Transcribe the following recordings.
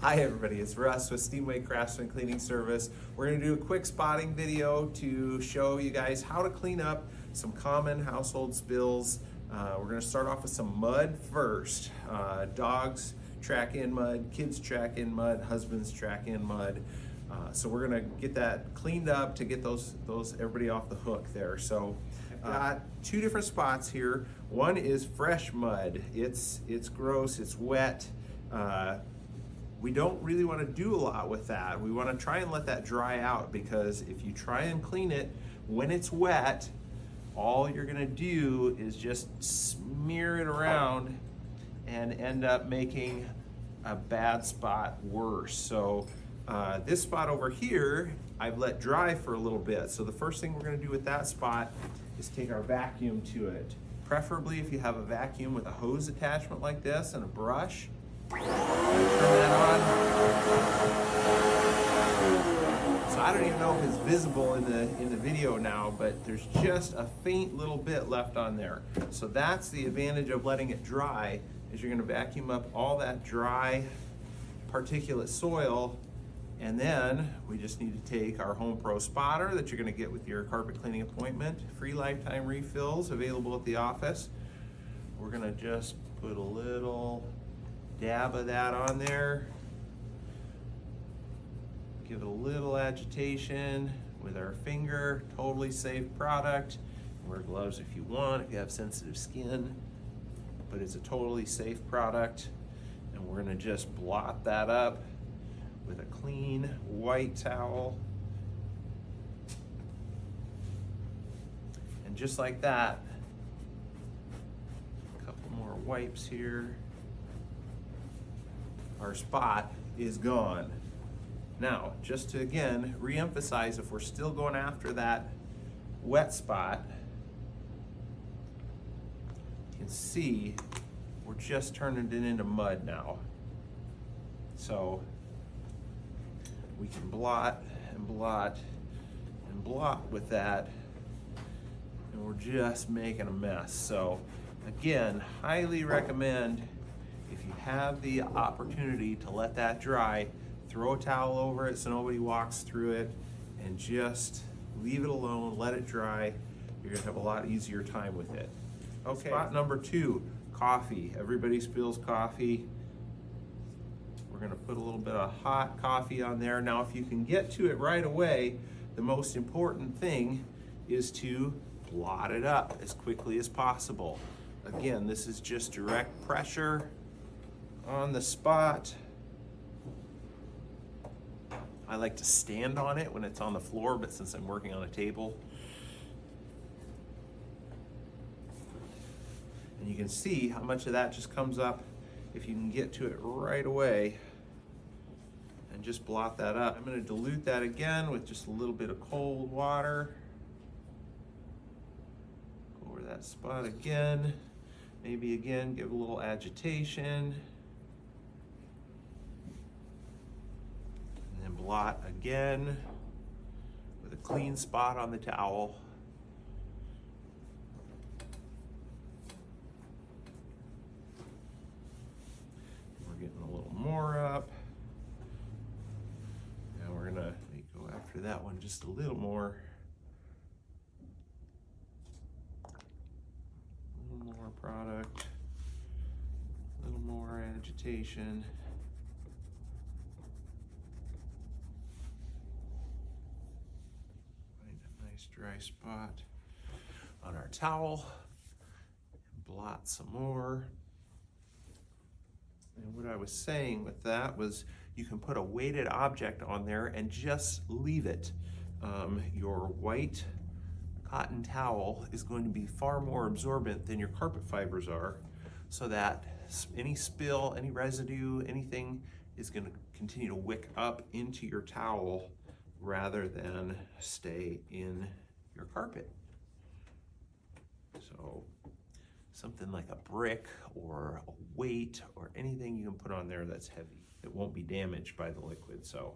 Hi everybody, it's Russ with Steamway Craftsmen Cleaning Service. We're going to do a quick spotting video to show you guys how to clean up some common household spills. We're going to start off with some mud first. Dogs track in mud, kids track in mud, husbands track in mud. So we're going to get that cleaned up to get those everybody off the hook there. So I've got two different spots here. One is fresh mud. It's gross, it's wet. We don't really want to do a lot with that. We want to try and let that dry out, because if you try and clean it when it's wet, all you're going to do is just smear it around and end up making a bad spot worse. So this spot over here, I've let dry for a little bit. So the first thing we're going to do with that spot is take our vacuum to it. Preferably if you have a vacuum with a hose attachment like this and a brush. Turn that on. So I don't even know if it's visible in the video now, but there's just a faint little bit left on there. So that's the advantage of letting it dry, is you're going to vacuum up all that dry particulate soil, and then we just need to take our Home Pro spotter that you're going to get with your carpet cleaning appointment. Free lifetime refills available at the office. We're going to just put a little dab of that on there. Give it a little agitation with our finger. Totally safe product. Wear gloves if you want, if you have sensitive skin, but it's a totally safe product. And we're gonna just blot that up with a clean white towel. And just like that, a couple more wipes here. Our spot is gone. Now, just to again re-emphasize, if we're still going after that wet spot, you can see we're just turning it into mud now. So we can blot and blot and blot with that, and we're just making a mess. So again, highly recommend, if you have the opportunity to let that dry, throw a towel over it so nobody walks through it, and just leave it alone, let it dry. You're gonna have a lot easier time with it. Okay, spot number 2, coffee. Everybody spills coffee. We're gonna put a little bit of hot coffee on there. Now, if you can get to it right away, the most important thing is to blot it up as quickly as possible. Again, this is just direct pressure on the spot. I like to stand on it when it's on the floor, but since I'm working on a table. And you can see how much of that just comes up if you can get to it right away and just blot that up. I'm going to dilute that again with just a little bit of cold water. Go over that spot again. Maybe again, give a little agitation. And then blot again with a clean spot on the towel. We're getting a little more up. Now we're gonna go after that one just a little more. A little more product, a little more agitation. Find a nice dry spot on our towel. Blot some more. And what I was saying with that was, you can put a weighted object on there and just leave it. Your white cotton towel is going to be far more absorbent than your carpet fibers are, so that any spill, any residue, anything is going to continue to wick up into your towel rather than stay in your carpet. So something like a brick or a weight or anything you can put on there that's heavy, that won't be damaged by the liquid. So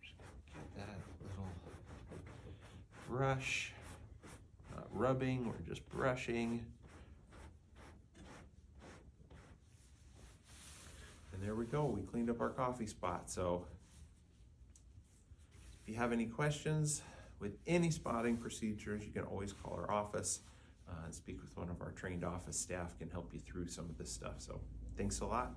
just get that little brush, not rubbing, we're just brushing. And go. We cleaned up our coffee spot. So if you have any questions with any spotting procedures, you can always call our office and speak with one of our trained office staff, can help you through some of this stuff. So thanks a lot.